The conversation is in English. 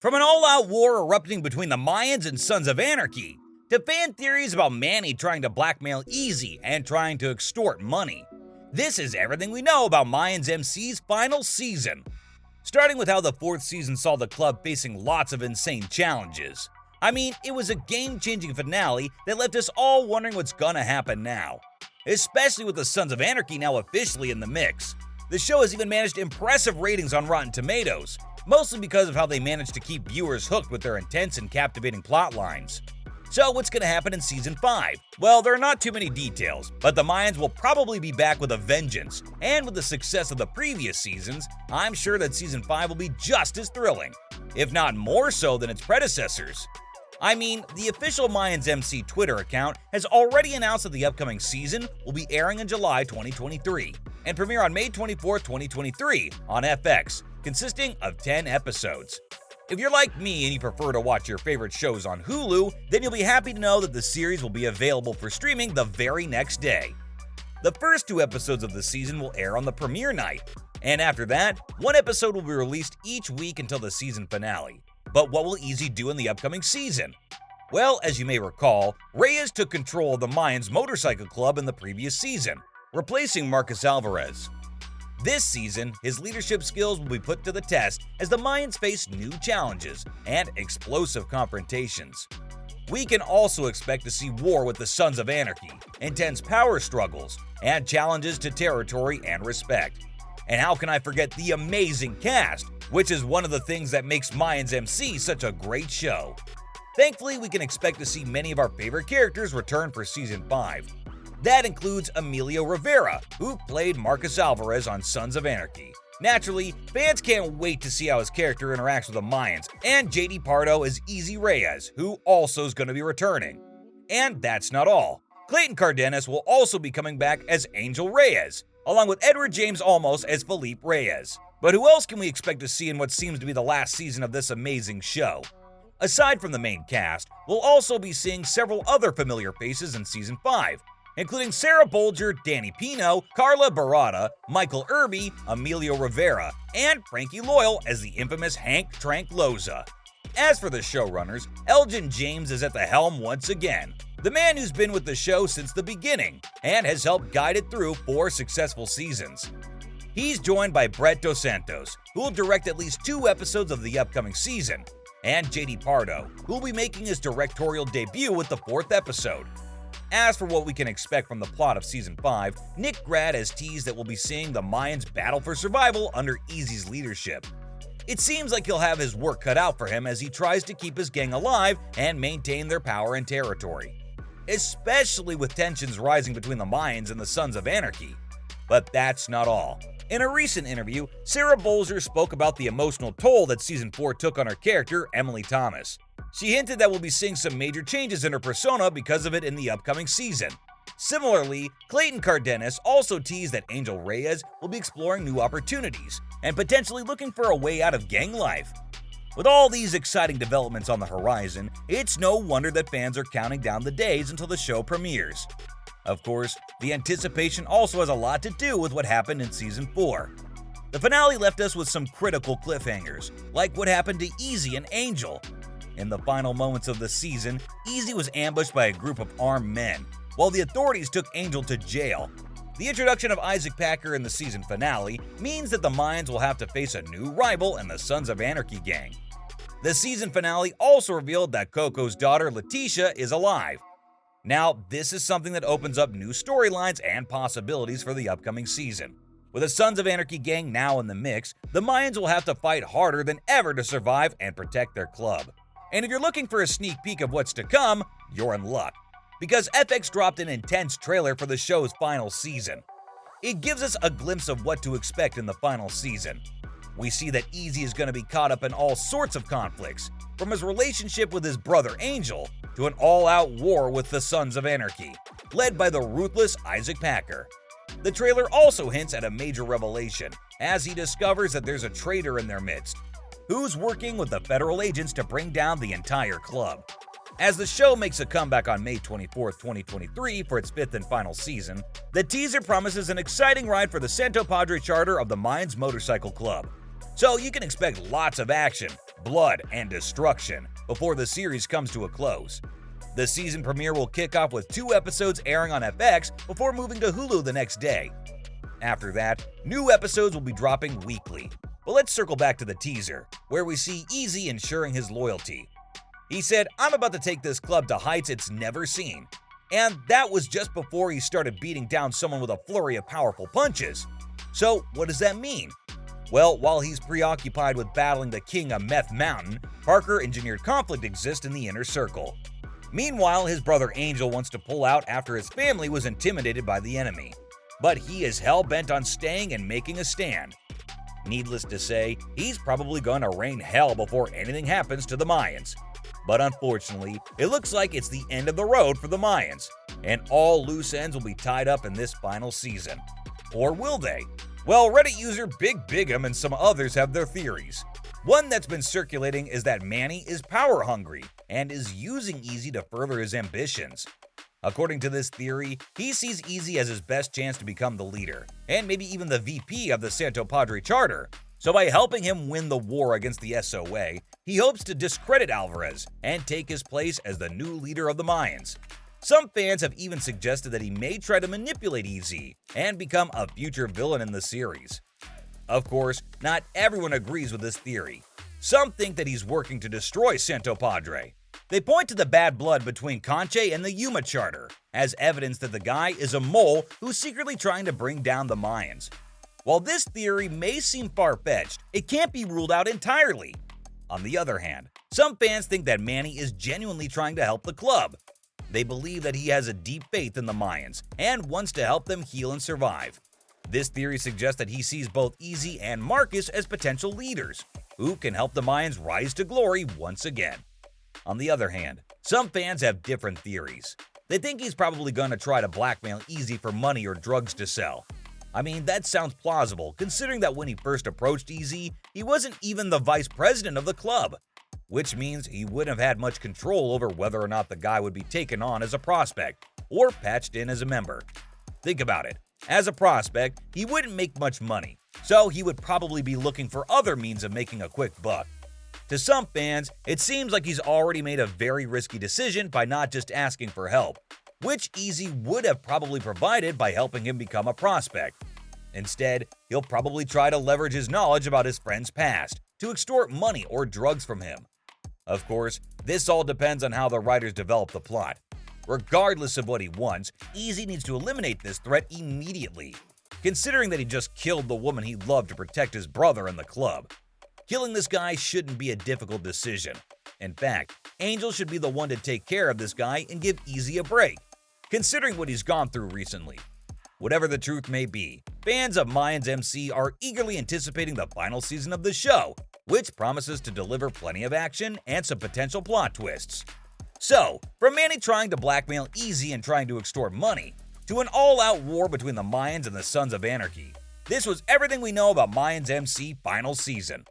From an all-out war erupting between the Mayans and Sons of Anarchy, to fan theories about Manny trying to blackmail Easy and trying to extort money, this is everything we know about Mayans MC's final season. Starting with how the fourth season saw the club facing lots of insane challenges. I mean, it was a game-changing finale that left us all wondering what's gonna happen now. Especially with the Sons of Anarchy now officially in the mix. The show has even managed impressive ratings on Rotten Tomatoes, mostly because of how they managed to keep viewers hooked with their intense and captivating plot lines. So what's going to happen in Season 5? Well, there are not too many details, but the Mayans will probably be back with a vengeance, and with the success of the previous seasons, I'm sure that Season 5 will be just as thrilling, if not more so than its predecessors. I mean, the official Mayans MC Twitter account has already announced that the upcoming season will be airing in July 2023, and premiere on May 24, 2023 on FX, consisting of 10 episodes. If you're like me and you prefer to watch your favorite shows on Hulu, then you'll be happy to know that the series will be available for streaming the very next day. The first 2 episodes of the season will air on the premiere night, and after that, 1 episode will be released each week until the season finale. But what will Easy do in the upcoming season? Well, as you may recall, Reyes took control of the Mayans Motorcycle Club in the previous season, replacing Marcus Alvarez. This season, his leadership skills will be put to the test as the Mayans face new challenges and explosive confrontations. We can also expect to see war with the Sons of Anarchy, intense power struggles, and challenges to territory and respect. And how can I forget the amazing cast, which is one of the things that makes Mayans MC such a great show. Thankfully, we can expect to see many of our favorite characters return for Season 5. That includes Emilio Rivera, who played Marcus Alvarez on Sons of Anarchy. Naturally, fans can't wait to see how his character interacts with the Mayans, and JD Pardo as Easy Reyes, who also is going to be returning. And that's not all. Clayton Cardenas will also be coming back as Angel Reyes, along with Edward James Olmos as Felipe Reyes. But who else can we expect to see in what seems to be the last season of this amazing show? Aside from the main cast, we'll also be seeing several other familiar faces in Season 5, including Sarah Bolger, Danny Pino, Carla Barada, Michael Irby, Emilio Rivera, and Frankie Loyal as the infamous Hank Trank Loza. As for the showrunners, Elgin James is at the helm once again, the man who's been with the show since the beginning and has helped guide it through 4 successful seasons. He's joined by Brett Dos Santos, who will direct at least 2 episodes of the upcoming season, and JD Pardo, who will be making his directorial debut with the 4th episode. As for what we can expect from the plot of Season 5, Nick Grad has teased that we'll be seeing the Mayans battle for survival under Easy's leadership. It seems like he'll have his work cut out for him as he tries to keep his gang alive and maintain their power and territory, especially with tensions rising between the Mayans and the Sons of Anarchy. But that's not all. In a recent interview, Sarah Bolger spoke about the emotional toll that Season 4 took on her character, Emily Thomas. She hinted that we'll be seeing some major changes in her persona because of it in the upcoming season. Similarly, Clayton Cardenas also teased that Angel Reyes will be exploring new opportunities and potentially looking for a way out of gang life. With all these exciting developments on the horizon, it's no wonder that fans are counting down the days until the show premieres. Of course, the anticipation also has a lot to do with what happened in Season 4. The finale left us with some critical cliffhangers, like what happened to Easy and Angel. In the final moments of the season, Easy was ambushed by a group of armed men, while the authorities took Angel to jail. The introduction of Isaac Packer in the season finale means that the Mayans will have to face a new rival in the Sons of Anarchy gang. The season finale also revealed that Coco's daughter Letitia is alive. Now, this is something that opens up new storylines and possibilities for the upcoming season. With the Sons of Anarchy gang now in the mix, the Mayans will have to fight harder than ever to survive and protect their club. And if you're looking for a sneak peek of what's to come, you're in luck, because FX dropped an intense trailer for the show's final season. It gives us a glimpse of what to expect in the final season. We see that Easy is going to be caught up in all sorts of conflicts, from his relationship with his brother Angel to an all-out war with the Sons of Anarchy, led by the ruthless Isaac Packer. The trailer also hints at a major revelation, as he discovers that there's a traitor in their midst, who's working with the federal agents to bring down the entire club. As the show makes a comeback on May 24, 2023 for its 5th and final season, the teaser promises an exciting ride for the Santo Padre charter of the Mayans Motorcycle Club. So you can expect lots of action, blood, and destruction before the series comes to a close. The season premiere will kick off with 2 episodes airing on FX before moving to Hulu the next day. After that, new episodes will be dropping weekly. But let's circle back to the teaser, where we see Easy ensuring his loyalty. He said, "I'm about to take this club to heights it's never seen." And that was just before he started beating down someone with a flurry of powerful punches. So what does that mean? Well, while he's preoccupied with battling the king of Meth Mountain, Parker-engineered conflict exists in the inner circle. Meanwhile, his brother Angel wants to pull out after his family was intimidated by the enemy. But he is hell-bent on staying and making a stand. Needless to say, he's probably going to rain hell before anything happens to the Mayans. But unfortunately, it looks like it's the end of the road for the Mayans, and all loose ends will be tied up in this final season. Or will they? Well, Reddit user Big Bigum and some others have their theories. One that's been circulating is that Manny is power hungry and is using Easy to further his ambitions. According to this theory, he sees Easy as his best chance to become the leader, and maybe even the VP of the Santo Padre Charter. So by helping him win the war against the SOA, he hopes to discredit Alvarez and take his place as the new leader of the Mayans. Some fans have even suggested that he may try to manipulate Easy and become a future villain in the series. Of course, not everyone agrees with this theory. Some think that he's working to destroy Santo Padre. They point to the bad blood between Conche and the Yuma Charter as evidence that the guy is a mole who's secretly trying to bring down the Mayans. While this theory may seem far-fetched, it can't be ruled out entirely. On the other hand, some fans think that Manny is genuinely trying to help the club. They believe that he has a deep faith in the Mayans and wants to help them heal and survive. This theory suggests that he sees both Easy and Marcus as potential leaders, who can help the Mayans rise to glory once again. On the other hand, some fans have different theories. They think he's probably going to try to blackmail Easy for money or drugs to sell. I mean, that sounds plausible, considering that when he first approached Easy, he wasn't even the vice president of the club, which means he wouldn't have had much control over whether or not the guy would be taken on as a prospect or patched in as a member. Think about it. As a prospect, he wouldn't make much money, so he would probably be looking for other means of making a quick buck. To some fans, it seems like he's already made a very risky decision by not just asking for help, which Easy would have probably provided by helping him become a prospect. Instead, he'll probably try to leverage his knowledge about his friend's past to extort money or drugs from him. Of course, this all depends on how the writers develop the plot. Regardless of what he wants, Easy needs to eliminate this threat immediately, considering that he just killed the woman he loved to protect his brother and the club. Killing this guy shouldn't be a difficult decision. In fact, Angel should be the one to take care of this guy and give Easy a break, considering what he's gone through recently. Whatever the truth may be, fans of Mayans MC are eagerly anticipating the final season of the show, which promises to deliver plenty of action and some potential plot twists. So, from Manny trying to blackmail Easy and trying to extort money, to an all-out war between the Mayans and the Sons of Anarchy, this was everything we know about Mayans MC final season.